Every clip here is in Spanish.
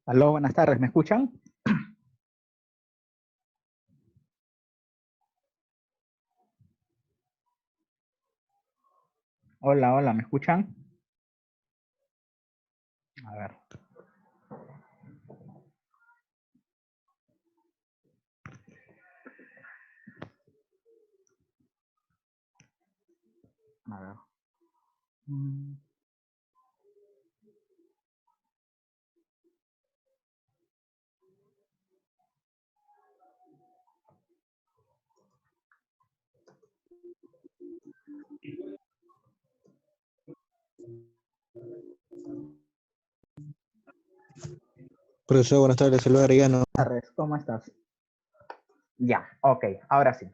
Aló, buenas tardes, ¿me escuchan? Hola, hola, ¿me escuchan? A ver, a ver. Mm, Profesor, buenas tardes, Silvia Arellano. Buenas tardes, ¿cómo estás? Ya, ok, ahora sí.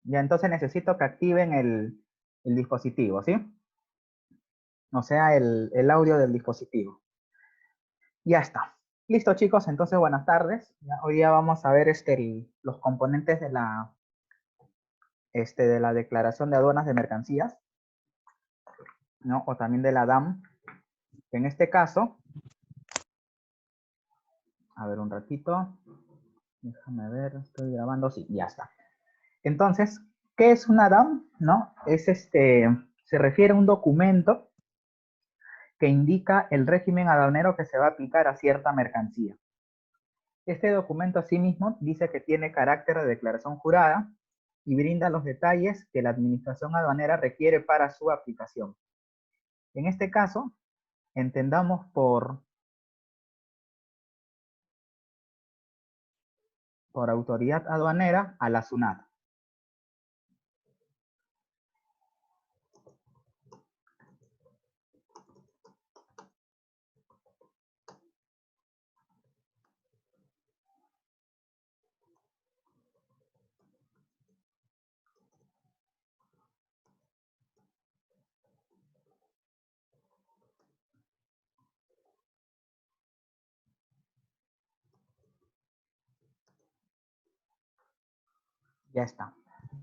Ya, entonces necesito que activen el dispositivo, ¿sí? O sea, el audio del dispositivo. Ya está. Listo, chicos, entonces buenas tardes. Ya, hoy día vamos a ver los componentes de la declaración de aduanas de mercancías, ¿no? O también de la DAM. En este caso, a ver un ratito. Déjame ver, estoy grabando, sí, ya está. Entonces, ¿qué es una DAM? ¿No? Se refiere a un documento que indica el régimen aduanero que se va a aplicar a cierta mercancía. Este documento asimismo dice que tiene carácter de declaración jurada y brinda los detalles que la administración aduanera requiere para su aplicación. En este caso, entendamos por autoridad aduanera a la SUNAT. Ya está.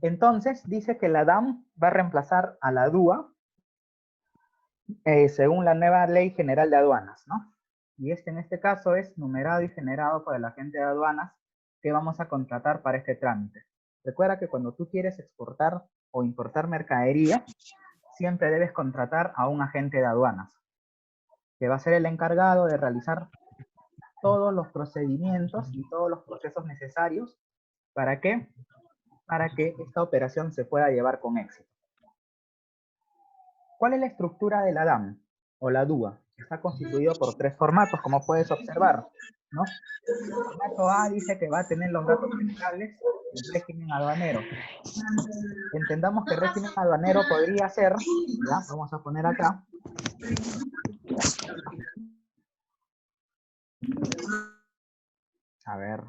Entonces, dice que la DAM va a reemplazar a la DUA según la nueva Ley General de Aduanas, ¿no? Y en este caso es numerado y generado por el agente de aduanas que vamos a contratar para este trámite. Recuerda que cuando tú quieres exportar o importar mercadería, siempre debes contratar a un agente de aduanas, que va a ser el encargado de realizar todos los procedimientos y todos los procesos necesarios. ¿Para qué? Para que esta operación se pueda llevar con éxito. ¿Cuál es la estructura de la DAM o la DUA? Está constituido por 3 formatos, como puedes observar, ¿no? El formato A dice que va a tener los datos generales del régimen aduanero. Entendamos que el régimen aduanero podría ser, ya, vamos a poner acá, a ver,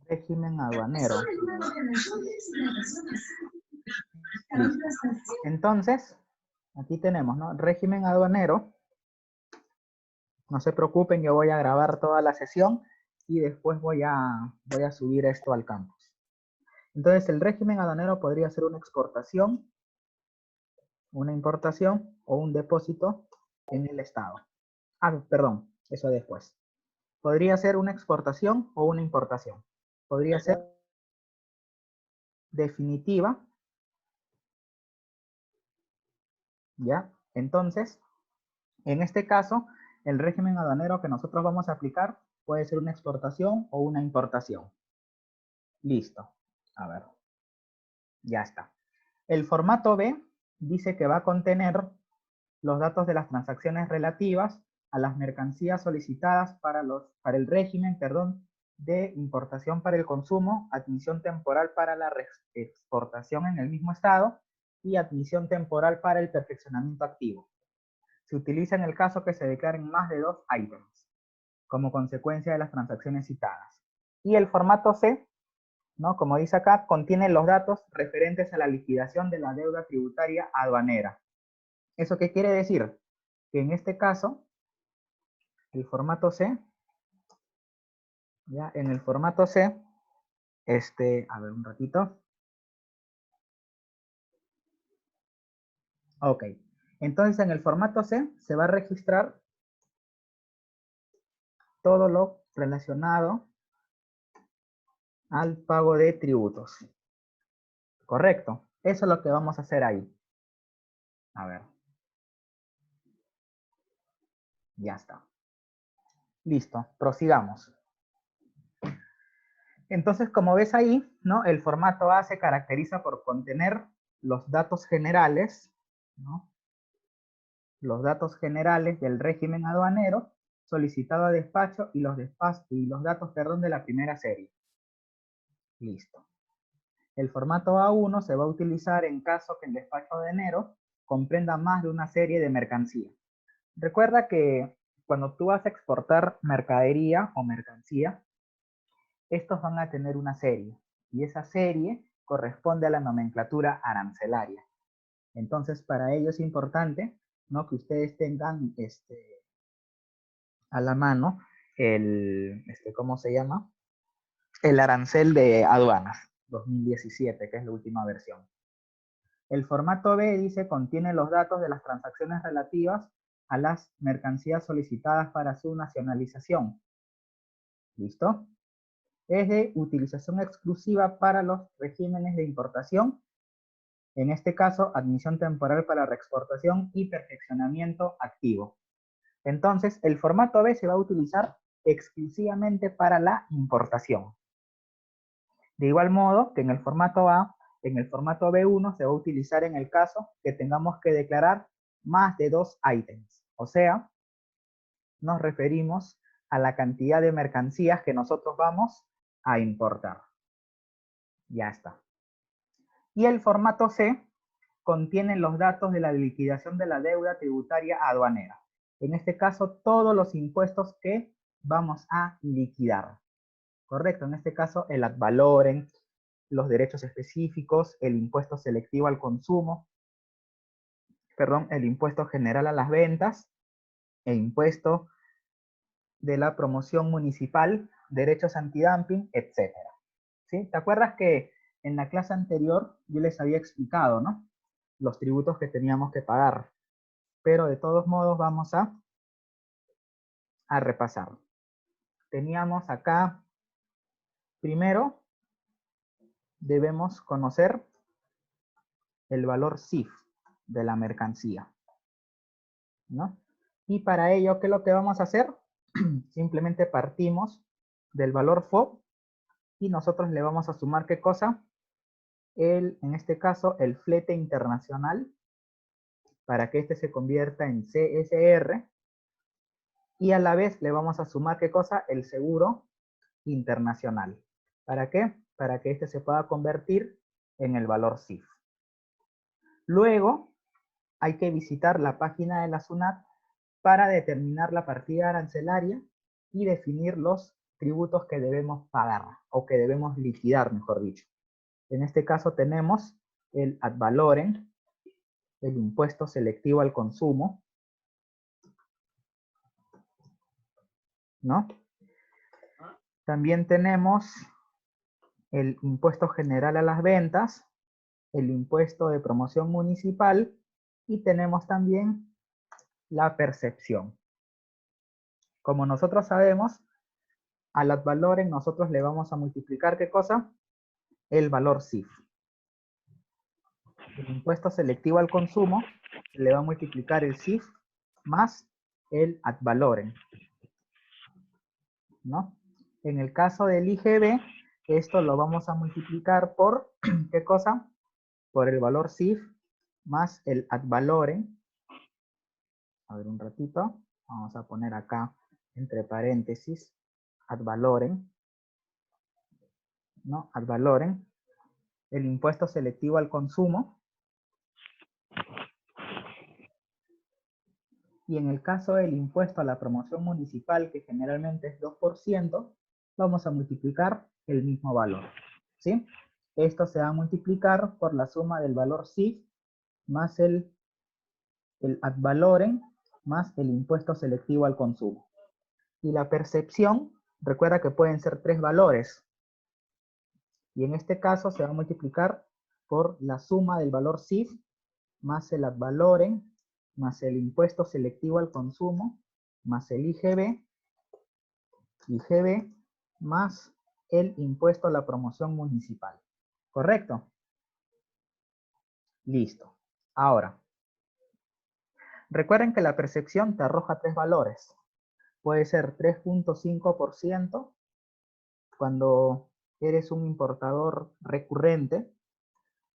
régimen aduanero. Listo. Entonces, aquí tenemos, ¿no? Régimen aduanero. No se preocupen, yo voy a grabar toda la sesión y después voy a subir esto al campus. Entonces, el régimen aduanero podría ser una exportación, una importación o un depósito en el Estado. Ah, perdón, eso después. Podría ser una exportación o una importación. Podría ser definitiva, ¿ya? Entonces, en este caso, el régimen aduanero que nosotros vamos a aplicar puede ser una exportación o una importación. Listo. A ver. Ya está. El formato B dice que va a contener los datos de las transacciones relativas a las mercancías solicitadas para el régimen, de importación para el consumo, admisión temporal para la exportación en el mismo estado y admisión temporal para el perfeccionamiento activo. Se utiliza en el caso que se declaren más de 2 ítems, como consecuencia de las transacciones citadas. Y el formato C, ¿no? Como dice acá, contiene los datos referentes a la liquidación de la deuda tributaria aduanera. ¿Eso qué quiere decir? Que en este caso, el formato C, ya en el formato C, a ver un ratito. Ok. Entonces, en el formato C se va a registrar todo lo relacionado al pago de tributos. Correcto. Eso es lo que vamos a hacer ahí. A ver. Ya está. Listo. Prosigamos. Entonces, como ves ahí, ¿no? El formato A se caracteriza por contener los datos generales, ¿no? Los datos generales del régimen aduanero solicitado a despacho y los datos, perdón, de la primera serie. Listo. El formato A1 se va a utilizar en caso que el despacho aduanero comprenda más de una serie de mercancía. Recuerda que cuando tú vas a exportar mercadería o mercancía, estos van a tener una serie, y esa serie corresponde a la nomenclatura arancelaria. Entonces, para ello es importante, ¿no?, que ustedes tengan a la mano ¿cómo se llama? El arancel de aduanas 2017, que es la última versión. El formato B, dice, contiene los datos de las transacciones relativas a las mercancías solicitadas para su nacionalización. ¿Listo? Es de utilización exclusiva para los regímenes de importación, en este caso, admisión temporal para reexportación y perfeccionamiento activo. Entonces, el formato B se va a utilizar exclusivamente para la importación. De igual modo que en el formato A, en el formato B1 se va a utilizar en el caso que tengamos que declarar más de 2 ítems. O sea, nos referimos a la cantidad de mercancías que nosotros vamos a importar. Ya está. Y el formato C contiene los datos de la liquidación de la deuda tributaria aduanera. En este caso, todos los impuestos que vamos a liquidar. Correcto, en este caso el ad valorem, los derechos específicos, el impuesto selectivo al consumo, perdón, el impuesto general a las ventas, el impuesto de la promoción municipal, derechos antidumping, etc. ¿Sí? ¿Te acuerdas que en la clase anterior yo les había explicado, ¿no?, los tributos que teníamos que pagar? Pero de todos modos vamos a repasar. Teníamos acá, primero, debemos conocer el valor CIF de la mercancía, ¿no? Y para ello, ¿qué es lo que vamos a hacer? Simplemente partimos del valor FOB y nosotros le vamos a sumar, ¿qué cosa? En este caso, el flete internacional, para que este se convierta en CSR, y a la vez le vamos a sumar, ¿qué cosa? El seguro internacional. ¿Para qué? Para que este se pueda convertir en el valor CIF. Luego, hay que visitar la página de la SUNAT para determinar la partida arancelaria y definir los tributos que debemos pagar, o que debemos liquidar, mejor dicho. En este caso tenemos el ad valorem, el impuesto selectivo al consumo, ¿no? También tenemos el impuesto general a las ventas, el impuesto de promoción municipal, y tenemos también la percepción. Como nosotros sabemos, al ad valorem nosotros le vamos a multiplicar, ¿qué cosa? El valor CIF. El impuesto selectivo al consumo le va a multiplicar el CIF más el ad valorem, ¿no? En el caso del IGB, esto lo vamos a multiplicar por, ¿qué cosa? Por el valor CIF más el ad valorem. A ver un ratito, vamos a poner acá entre paréntesis ad valorem, ¿no? Ad valorem, el impuesto selectivo al consumo. Y en el caso del impuesto a la promoción municipal, que generalmente es 2%, vamos a multiplicar el mismo valor, ¿sí? Esto se va a multiplicar por la suma del valor CIF más el ad valorem más el impuesto selectivo al consumo. Y la percepción, recuerda que pueden ser 3 valores. Y en este caso se va a multiplicar por la suma del valor CIF más el ad valorem más el impuesto selectivo al consumo, más el IGB, más el impuesto a la promoción municipal. ¿Correcto? Listo. Ahora, recuerden que la percepción te arroja tres valores. Puede ser 3.5% cuando eres un importador recurrente.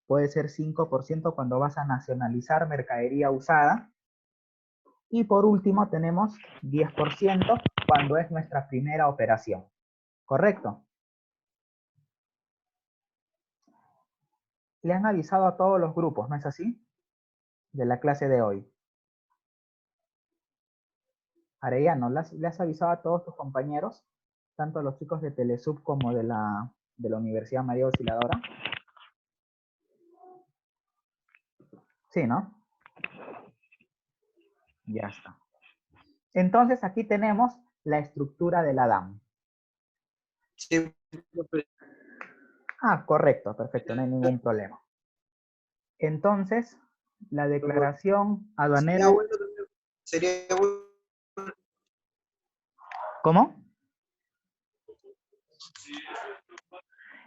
Puede ser 5% cuando vas a nacionalizar mercadería usada. Y por último tenemos 10% cuando es nuestra primera operación. ¿Correcto? Le han avisado a todos los grupos, ¿no es así? De la clase de hoy. Arellano, ¿le has avisado a todos tus compañeros? Tanto a los chicos de Telesub como de la Universidad María Auxiliadora. Sí, ¿no? Ya está. Entonces aquí tenemos la estructura de la DAM. Sí, Ah, correcto, perfecto, no hay ningún problema. Entonces, la declaración aduanera... sería bueno. ¿Cómo?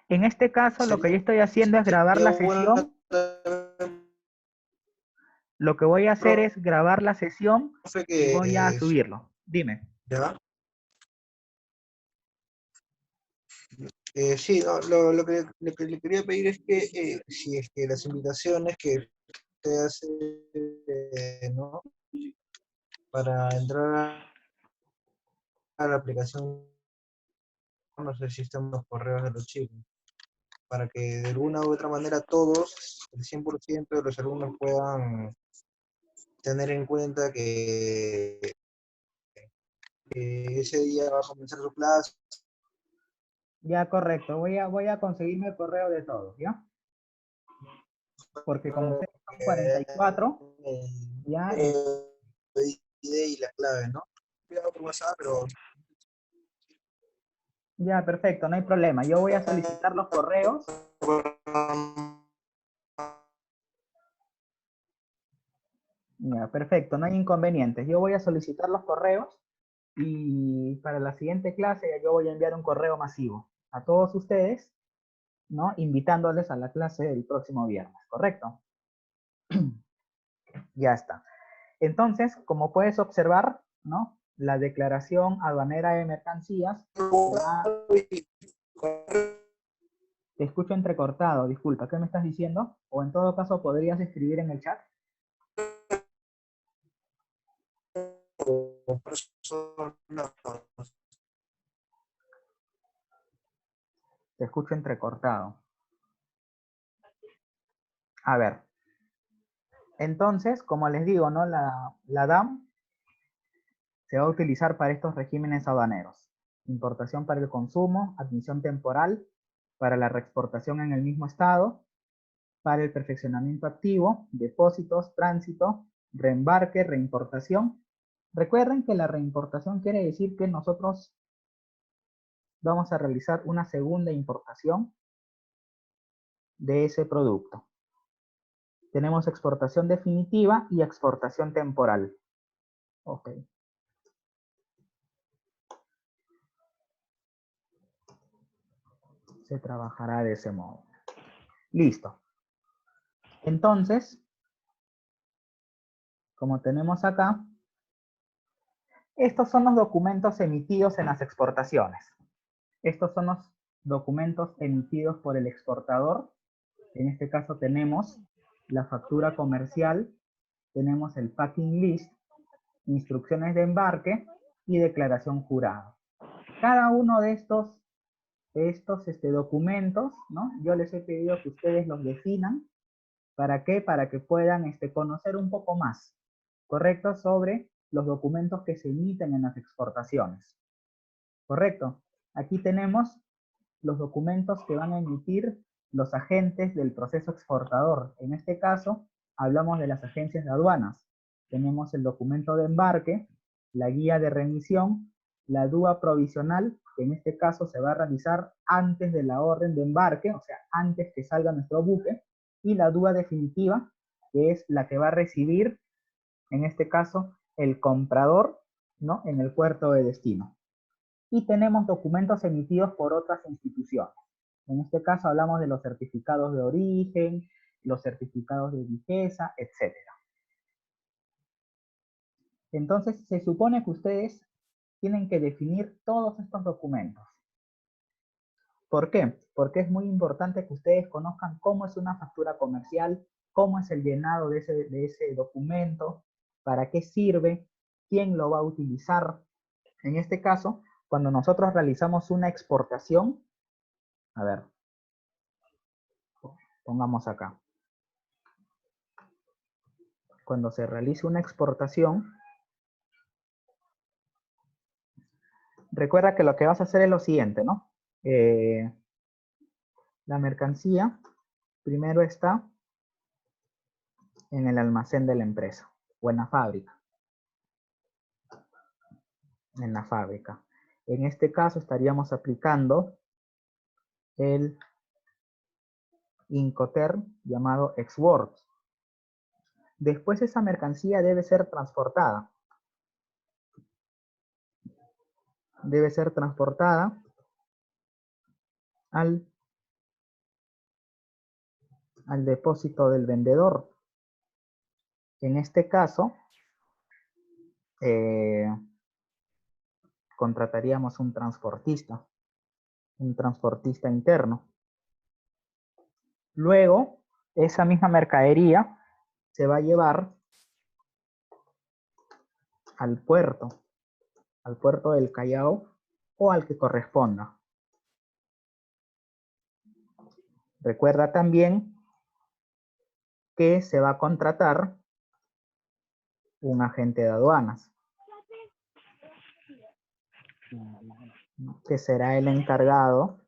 En este caso, lo que yo estoy haciendo es grabar la sesión. Lo que voy a hacer es grabar la sesión y voy a subirlo. Dime. ¿Ya? Sí, no, lo que le quería pedir es que si es que las invitaciones que usted hace, ¿no? Para entrar a la aplicación, no sé si están los correos de los chicos, para que de alguna u otra manera todos, el 100% de los alumnos puedan tener en cuenta que ese día va a comenzar su clase. Ya, correcto. Voy a conseguirme el correo de todos, ¿ya? Porque como ustedes son 44, ya... Y la clave, ¿no? Cuidado por WhatsApp, pero... Ya, perfecto, no hay problema. Yo voy a solicitar los correos. Ya, perfecto, no hay inconvenientes. Yo voy a solicitar los correos y para la siguiente clase yo voy a enviar un correo masivo a todos ustedes, ¿no? Invitándoles a la clase del próximo viernes, ¿correcto? Ya está. Entonces, como puedes observar, ¿no? La declaración aduanera de mercancías va... Te escucho entrecortado, disculpa, ¿qué me estás diciendo? O en todo caso, ¿podrías escribir en el chat? Te escucho entrecortado. A ver. Entonces, como les digo, ¿no? La DAM se va a utilizar para estos regímenes aduaneros. Importación para el consumo, admisión temporal, para la reexportación en el mismo estado, para el perfeccionamiento activo, depósitos, tránsito, reembarque, reimportación. Recuerden que la reimportación quiere decir que nosotros vamos a realizar una segunda importación de ese producto. Tenemos exportación definitiva y exportación temporal. Ok. Se trabajará de ese modo. Listo. Entonces, como tenemos acá, estos son los documentos emitidos en las exportaciones. Estos son los documentos emitidos por el exportador. En este caso tenemos la factura comercial, tenemos el packing list, instrucciones de embarque y declaración jurada. Cada uno de estos documentos, ¿no? Yo les he pedido que ustedes los definan. ¿Para qué? Para que puedan conocer un poco más, ¿correcto? Sobre los documentos que se emiten en las exportaciones. ¿Correcto? Aquí tenemos los documentos que van a emitir los agentes del proceso exportador. En este caso, hablamos de las agencias de aduanas. Tenemos el documento de embarque, la guía de remisión, la DUA provisional, que en este caso se va a realizar antes de la orden de embarque, o sea, antes que salga nuestro buque, y la DUA definitiva, que es la que va a recibir en este caso, el comprador, ¿no? En el puerto de destino. Y tenemos documentos emitidos por otras instituciones. En este caso hablamos de los certificados de origen, los certificados de vigeza, etc. Entonces, se supone que ustedes tienen que definir todos estos documentos. ¿Por qué? Porque es muy importante que ustedes conozcan cómo es una factura comercial, cómo es el llenado de ese documento, para qué sirve, quién lo va a utilizar. En este caso, cuando nosotros realizamos una exportación, a ver, pongamos acá. Cuando se realiza una exportación, recuerda que lo que vas a hacer es lo siguiente, ¿no? La mercancía primero está en el almacén de la empresa o en la fábrica. En la fábrica. En este caso estaríamos aplicando el Incoterm llamado Ex-Works. Después esa mercancía debe ser transportada. Debe ser transportada al depósito del vendedor. En este caso, contrataríamos un transportista interno. Luego, esa misma mercadería se va a llevar al puerto del Callao o al que corresponda. Recuerda también que se va a contratar un agente de aduanas, que será el encargado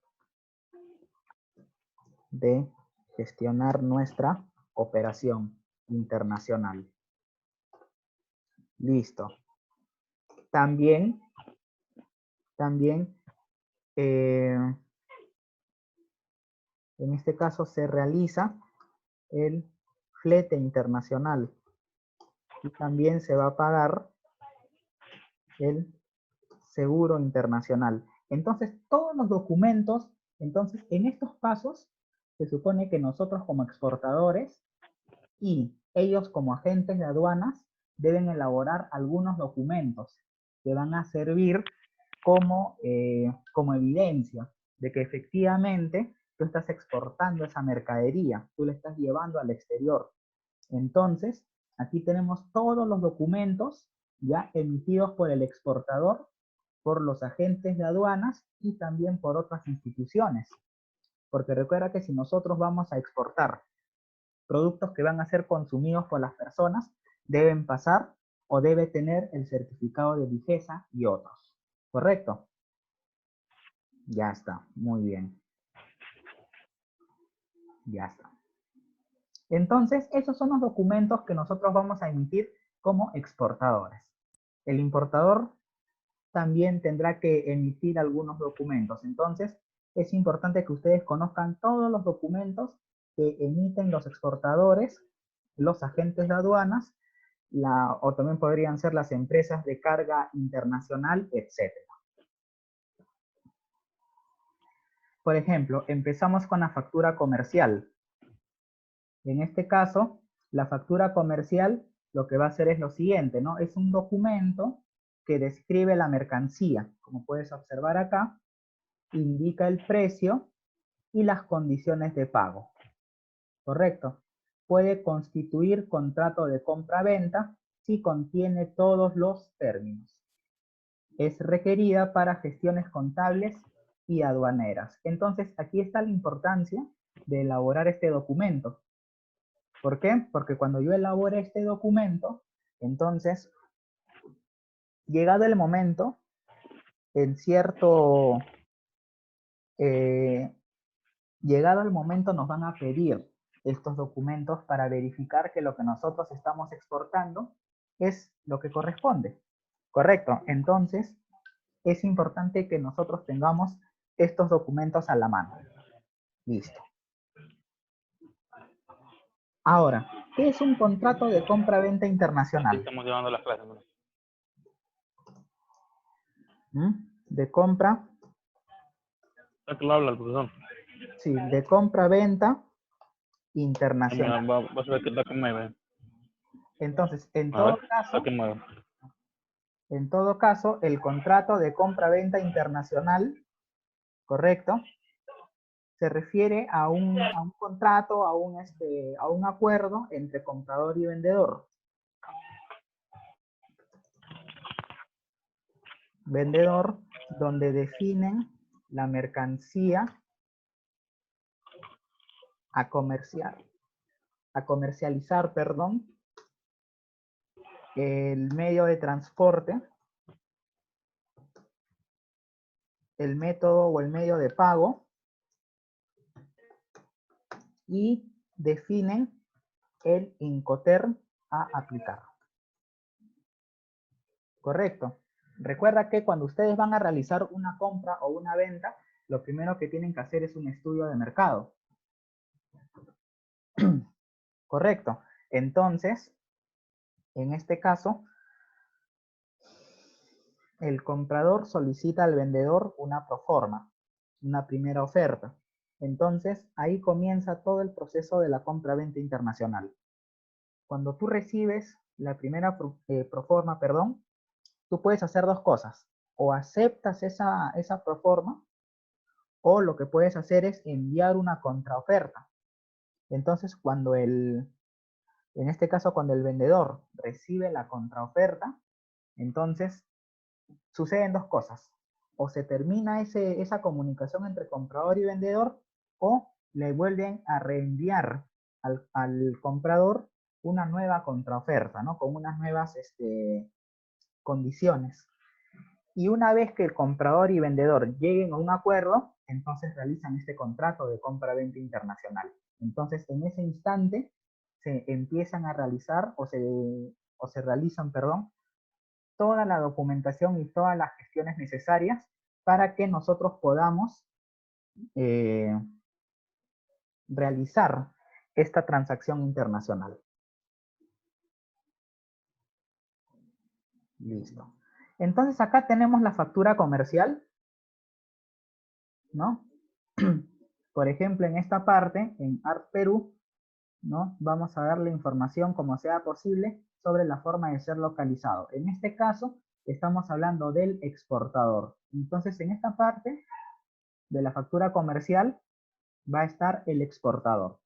de gestionar nuestra operación internacional. Listo. También en este caso se realiza el flete internacional y también se va a pagar el seguro internacional. Entonces, todos los documentos, entonces, en estos pasos, se supone que nosotros como exportadores y ellos como agentes de aduanas deben elaborar algunos documentos que van a servir como evidencia de que efectivamente tú estás exportando esa mercadería, tú la estás llevando al exterior. Entonces, aquí tenemos todos los documentos ya emitidos por el exportador, por los agentes de aduanas y también por otras instituciones. Porque recuerda que si nosotros vamos a exportar productos que van a ser consumidos por las personas, deben pasar o debe tener el certificado de vigeza y otros. ¿Correcto? Ya está, muy bien. Ya está. Entonces, esos son los documentos que nosotros vamos a emitir como exportadores. El importador también tendrá que emitir algunos documentos. Entonces, es importante que ustedes conozcan todos los documentos que emiten los exportadores, los agentes de aduanas, o también podrían ser las empresas de carga internacional, etc. Por ejemplo, empezamos con la factura comercial. En este caso, la factura comercial lo que va a hacer es lo siguiente, ¿no? Es un documento que describe la mercancía. Como puedes observar acá, indica el precio y las condiciones de pago. ¿Correcto? Puede constituir contrato de compra-venta si contiene todos los términos. Es requerida para gestiones contables y aduaneras. Entonces, aquí está la importancia de elaborar este documento. ¿Por qué? Porque cuando yo elabore este documento, entonces, llegado el momento, llegado el momento nos van a pedir estos documentos para verificar que lo que nosotros estamos exportando es lo que corresponde. ¿Correcto? Entonces, es importante que nosotros tengamos estos documentos a la mano. Listo. Ahora, ¿Qué es un contrato de compra-venta Así internacional? estamos llevando las clases. ¿No? De compra, ¿A qué lo habla el profesor? sí, de compra-venta internacional. Vas a ver qué tal que me ve. Entonces, A ver, ¿a qué mueve? en todo caso, el contrato de compra-venta internacional, ¿correcto? Se refiere a un contrato, a un acuerdo entre comprador y vendedor. Vendedor, donde definen la mercancía a comercializar, perdón, el medio de transporte, el método o el medio de pago, y definen el Incoterm a aplicar. Correcto. Recuerda que cuando ustedes van a realizar una compra o una venta, lo primero que tienen que hacer es un estudio de mercado. Correcto. Entonces, en este caso, el comprador solicita al vendedor una proforma, una primera oferta. Entonces, ahí comienza todo el proceso de la compra-venta internacional. Cuando tú recibes la primera proforma, perdón, tú puedes hacer dos cosas. O aceptas esa proforma, o lo que puedes hacer es enviar una contraoferta. Entonces, en este caso, cuando el vendedor recibe la contraoferta, entonces suceden dos cosas. O se termina esa comunicación entre comprador y vendedor, o le vuelven a reenviar al comprador una nueva contraoferta, ¿no? Con unas nuevas condiciones. Y una vez que el comprador y vendedor lleguen a un acuerdo, entonces realizan este contrato de compra-venta internacional. Entonces, en ese instante, se empiezan a realizar o se realizan, perdón, toda la documentación y todas las gestiones necesarias para que nosotros podamos realizar esta transacción internacional. Listo. Entonces acá tenemos la factura comercial, ¿no? Por ejemplo, en esta parte, en ART Perú, ¿no? Vamos a darle información como sea posible sobre la forma de ser localizado. En este caso, estamos hablando del exportador. Entonces, en esta parte de la factura comercial va a estar el exportador.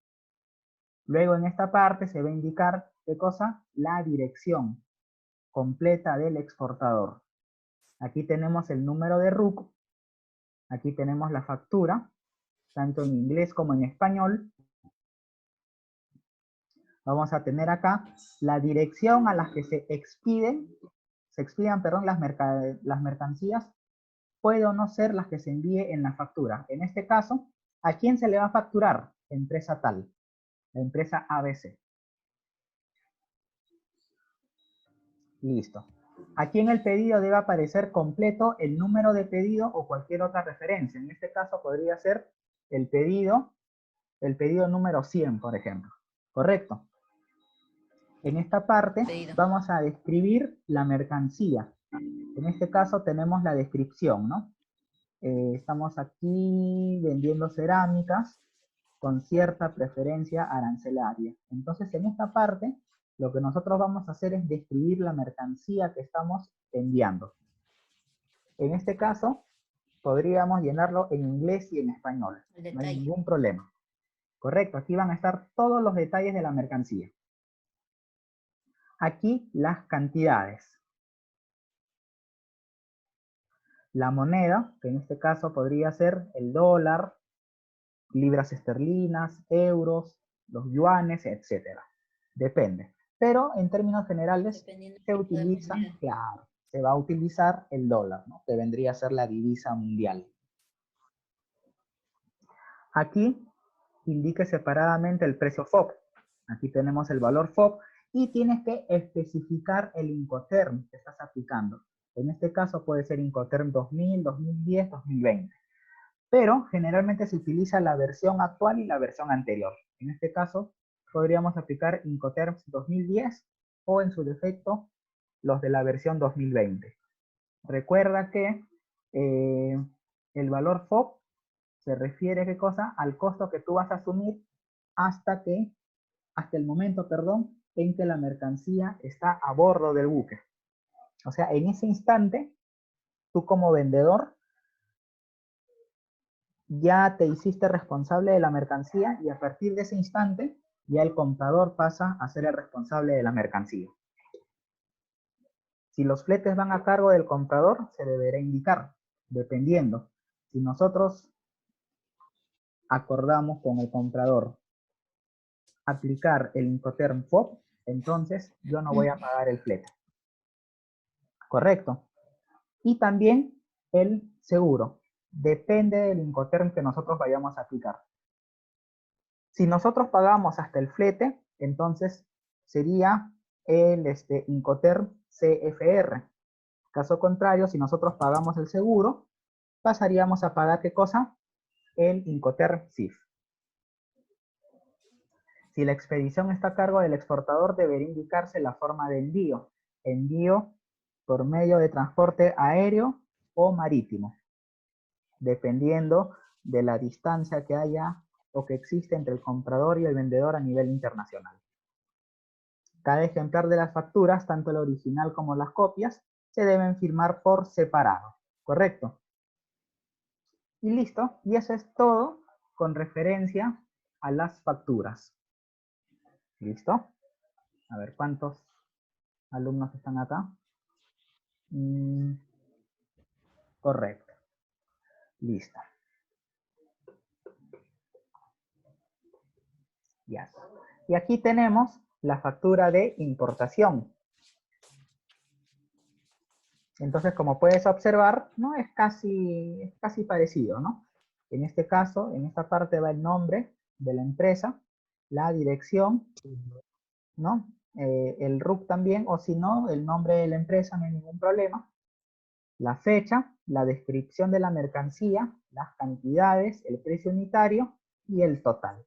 Luego, en esta parte se va a indicar, ¿qué cosa? La dirección completa del exportador. Aquí tenemos el número de RUC. Aquí tenemos la factura, tanto en inglés como en español. Vamos a tener acá la dirección a la que se expiden las mercancías, puede o no ser las que se envíe en la factura. En este caso, ¿a quién se le va a facturar? Empresa tal, la empresa ABC. Listo. Aquí en el pedido debe aparecer completo el número de pedido o cualquier otra referencia. En este caso podría ser el pedido número 100, por ejemplo. ¿Correcto? En esta parte vamos a describir la mercancía. En este caso tenemos la descripción, ¿no? Estamos aquí vendiendo cerámicas con cierta preferencia arancelaria. Entonces, en esta parte, lo que nosotros vamos a hacer es describir la mercancía que estamos enviando. En este caso, podríamos llenarlo en inglés y en español. No hay ningún problema. Correcto, aquí van a estar todos los detalles de la mercancía. Aquí las cantidades. La moneda, que en este caso podría ser el dólar, libras esterlinas, euros, los yuanes, etc. Depende. Pero en términos generales se utiliza, claro, se va a utilizar el dólar, ¿no? Que vendría a ser la divisa mundial. Aquí indique separadamente el precio FOB. Aquí tenemos el valor FOB y tienes que especificar el Incoterm que estás aplicando. En este caso puede ser Incoterm 2000, 2010, 2020. Pero generalmente se utiliza la versión actual y la versión anterior. En este caso, podríamos aplicar Incoterms 2010 o en su defecto los de la versión 2020. Recuerda que el valor FOB se refiere, ¿qué cosa? Al costo que tú vas a asumir hasta el momento, perdón, en que la mercancía está a bordo del buque. O sea, en ese instante, tú como vendedor ya te hiciste responsable de la mercancía y a partir de ese instante ya el comprador pasa a ser el responsable de la mercancía. Si los fletes van a cargo del comprador, se deberá indicar, dependiendo. Si nosotros acordamos con el comprador aplicar el Incoterm FOB, entonces yo no voy a pagar el flete. ¿Correcto? Y también el seguro. Depende del Incoterm que nosotros vayamos a aplicar. Si nosotros pagamos hasta el flete, entonces sería el Incoterm CFR. Caso contrario, si nosotros pagamos el seguro, pasaríamos a pagar, ¿qué cosa? El Incoterm CIF. Si la expedición está a cargo del exportador, debería indicarse la forma de envío. Envío por medio de transporte aéreo o marítimo, dependiendo de la distancia que haya o que existe entre el comprador y el vendedor a nivel internacional. Cada ejemplar de las facturas, tanto el original como las copias, se deben firmar por separado, ¿correcto? Y listo, y eso es todo con referencia a las facturas. ¿Listo? A ver, ¿cuántos alumnos están acá? Correcto. Listo. Ya. Y aquí tenemos la factura de importación. Entonces, como puedes observar, ¿no? Es casi parecido, ¿no? En este caso, en esta parte va el nombre de la empresa, la dirección, ¿no? El RUC también, o si no, el nombre de la empresa, no hay ningún problema. La fecha, la descripción de la mercancía, las cantidades, el precio unitario y el total.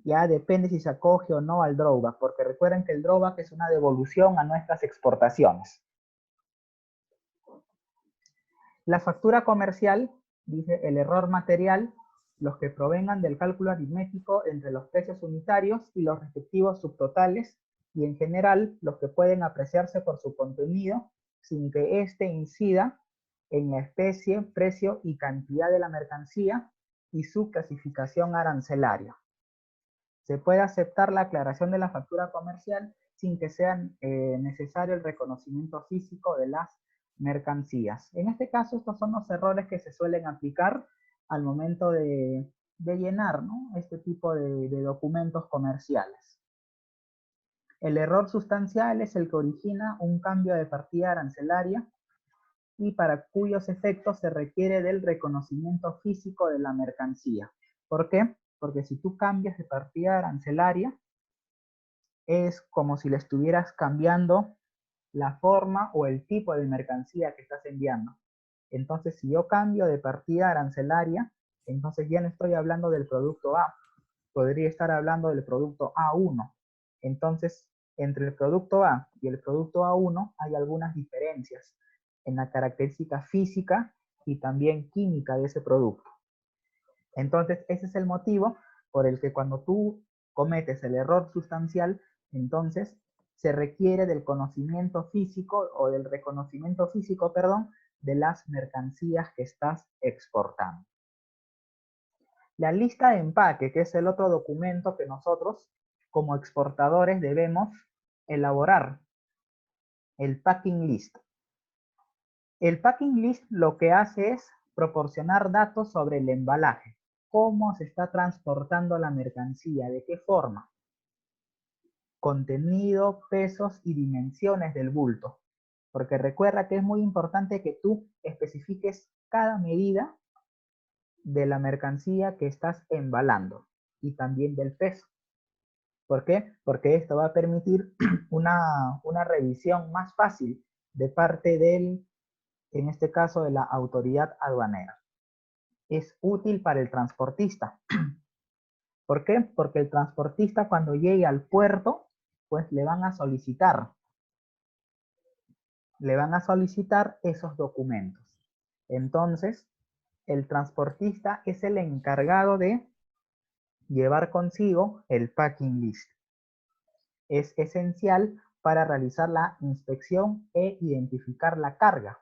Ya depende si se acoge o no al drawback, porque recuerden que el drawback es una devolución a nuestras exportaciones. La factura comercial, dice el error material, los que provengan del cálculo aritmético entre los precios unitarios y los respectivos subtotales, y en general los que pueden apreciarse por su contenido sin que éste incida en la especie, precio y cantidad de la mercancía y su clasificación arancelaria. Se puede aceptar la aclaración de la factura comercial sin que sea necesario el reconocimiento físico de las mercancías. En este caso, estos son los errores que se suelen aplicar al momento de llenar, ¿no? Este tipo de documentos comerciales. El error sustancial es el que origina un cambio de partida arancelaria y para cuyos efectos se requiere del reconocimiento físico de la mercancía. ¿Por qué? Porque si tú cambias de partida arancelaria, es como si le estuvieras cambiando la forma o el tipo de mercancía que estás enviando. Entonces, si yo cambio de partida arancelaria, entonces ya no estoy hablando del producto A, podría estar hablando del producto A1. Entonces, entre el producto A y el producto A1 hay algunas diferencias en la característica física y también química de ese producto. Entonces, ese es el motivo por el que cuando tú cometes el error sustancial, entonces se requiere del conocimiento físico o del reconocimiento físico, perdón, de las mercancías que estás exportando. La lista de empaque, que es el otro documento que nosotros como exportadores debemos elaborar, el packing list. El packing list lo que hace es proporcionar datos sobre el embalaje, cómo se está transportando la mercancía, de qué forma, contenido, pesos y dimensiones del bulto. Porque recuerda que es muy importante que tú especifiques cada medida de la mercancía que estás embalando y también del peso. ¿Por qué? Porque esto va a permitir una revisión más fácil de parte del, en este caso, de la autoridad aduanera. Es útil para el transportista, ¿Por qué? Porque el transportista cuando llegue al puerto, pues le van a solicitar esos documentos. Entonces, el transportista es el encargado de llevar consigo el packing list. Es esencial para realizar la inspección e identificar la carga.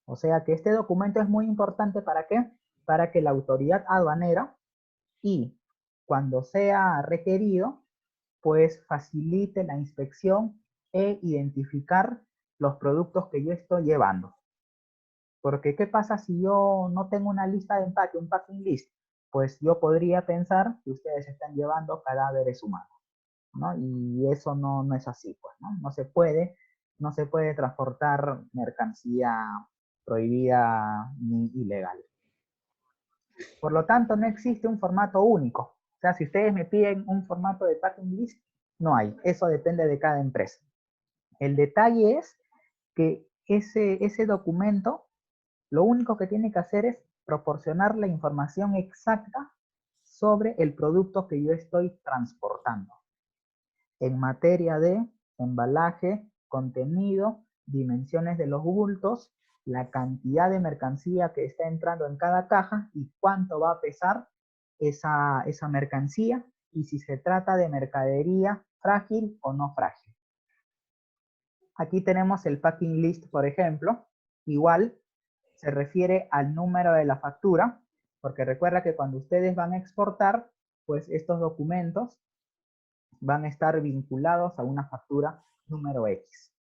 O sea que este documento es muy importante, ¿para qué? Para que la autoridad aduanera y cuando sea requerido, pues facilite la inspección e identificar los productos que yo estoy llevando. Porque ¿qué pasa si yo no tengo una lista de empaque, un packing list? Pues yo podría pensar que ustedes están llevando cadáveres humanos, ¿no? Y eso no es así, pues, ¿no? No se puede transportar mercancía prohibida ni ilegal. Por lo tanto, no existe un formato único. O sea, si ustedes me piden un formato de packing list, no hay. Eso depende de cada empresa. El detalle es que ese documento, lo único que tiene que hacer es proporcionar la información exacta sobre el producto que yo estoy transportando. En materia de embalaje, contenido, dimensiones de los bultos, la cantidad de mercancía que está entrando en cada caja y cuánto va a pesar esa mercancía y si se trata de mercadería frágil o no frágil. Aquí tenemos el packing list, por ejemplo. Igual se refiere al número de la factura, porque recuerda que cuando ustedes van a exportar, pues estos documentos van a estar vinculados a una factura número X.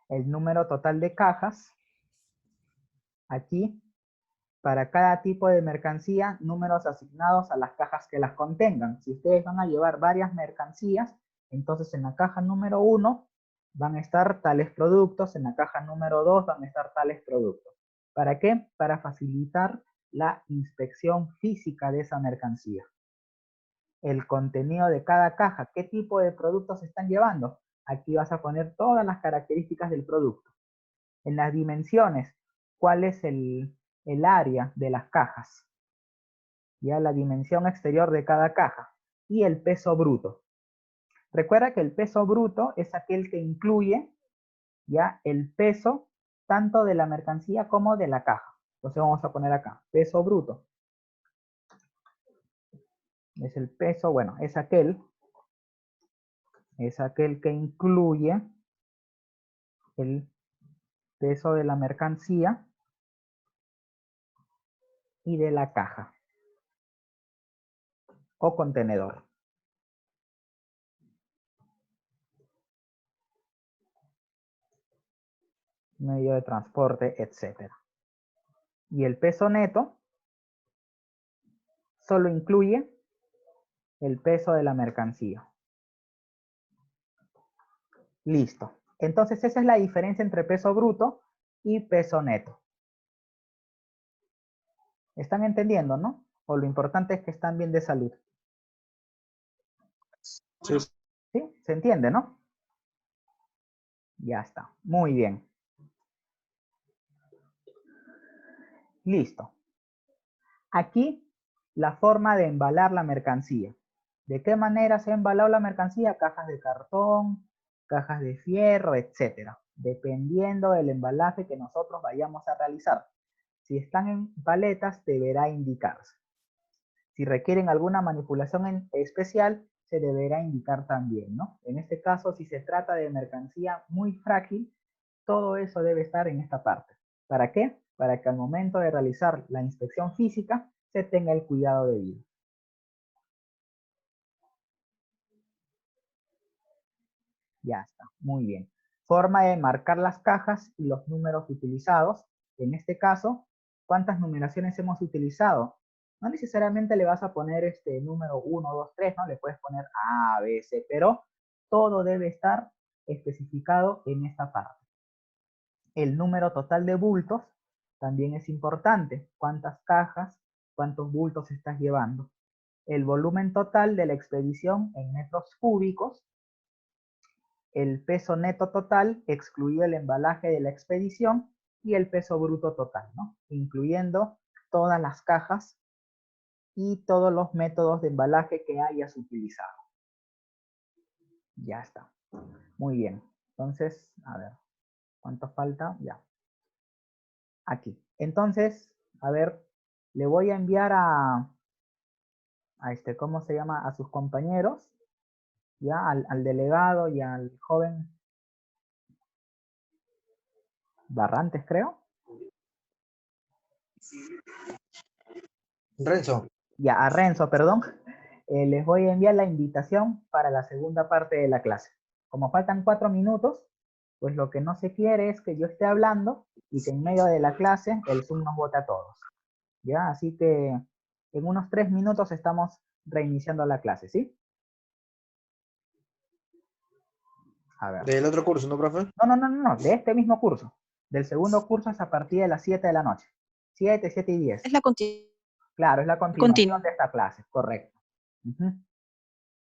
El número total de cajas, aquí, para cada tipo de mercancía, números asignados a las cajas que las contengan. Si ustedes van a llevar varias mercancías, entonces en la caja número 1 van a estar tales productos, en la caja número 2 van a estar tales productos. ¿Para qué? Para facilitar la inspección física de esa mercancía. El contenido de cada caja, qué tipo de productos se están llevando. Aquí vas a poner todas las características del producto. En las dimensiones, ¿cuál es el área de las cajas? Ya la dimensión exterior de cada caja. Y el peso bruto. Recuerda que el peso bruto es aquel que incluye ya el peso tanto de la mercancía como de la caja. Entonces vamos a poner acá, peso bruto. Es el peso, bueno, es aquel que incluye el peso de la mercancía y de la caja o contenedor. Medio de transporte, etc. Y el peso neto solo incluye el peso de la mercancía. Listo. Entonces esa es la diferencia entre peso bruto y peso neto. ¿Están entendiendo, no? O lo importante es que están bien de salud. Sí. ¿Sí? ¿Se entiende, no? Ya está. Muy bien. Listo. Aquí la forma de embalar la mercancía. ¿De qué manera se ha embalado la mercancía? Cajas de cartón, cajas de fierro, etc. Dependiendo del embalaje que nosotros vayamos a realizar. Si están en paletas, deberá indicarse. Si requieren alguna manipulación especial, se deberá indicar también, ¿no? En este caso, si se trata de mercancía muy frágil, todo eso debe estar en esta parte. ¿Para qué? Para que al momento de realizar la inspección física se tenga el cuidado debido. Ya está, muy bien. Forma de marcar las cajas y los números utilizados. En este caso, ¿cuántas numeraciones hemos utilizado? No necesariamente le vas a poner este número 1, 2, 3, ¿no? Le puedes poner A, B, C, pero todo debe estar especificado en esta parte. El número total de bultos también es importante. ¿Cuántas cajas, cuántos bultos estás llevando? El volumen total de la expedición en metros cúbicos. El peso neto total, excluido el embalaje de la expedición, y el peso bruto total, ¿no? Incluyendo todas las cajas y todos los métodos de embalaje que hayas utilizado. Ya está. Muy bien. Entonces, a ver, ¿cuánto falta? Ya. Aquí. Entonces, a ver, le voy a enviar a ¿cómo se llama? A sus compañeros, ya, al delegado y al joven Barrantes, creo. Renzo. Ya, a Renzo, perdón. Les voy a enviar la invitación para la segunda parte de la clase. Como faltan 4 minutos, pues lo que no se quiere es que yo esté hablando y que en medio de la clase el Zoom nos vote a todos. ¿Ya? Así que en unos 3 minutos estamos reiniciando la clase, ¿sí? A ver. Del otro curso, ¿no, profe? No, de este mismo curso. Del segundo curso es a partir de las 7 de la noche. 7, 7 y 10. Es la continuación. Claro, es la continuación de esta clase, correcto.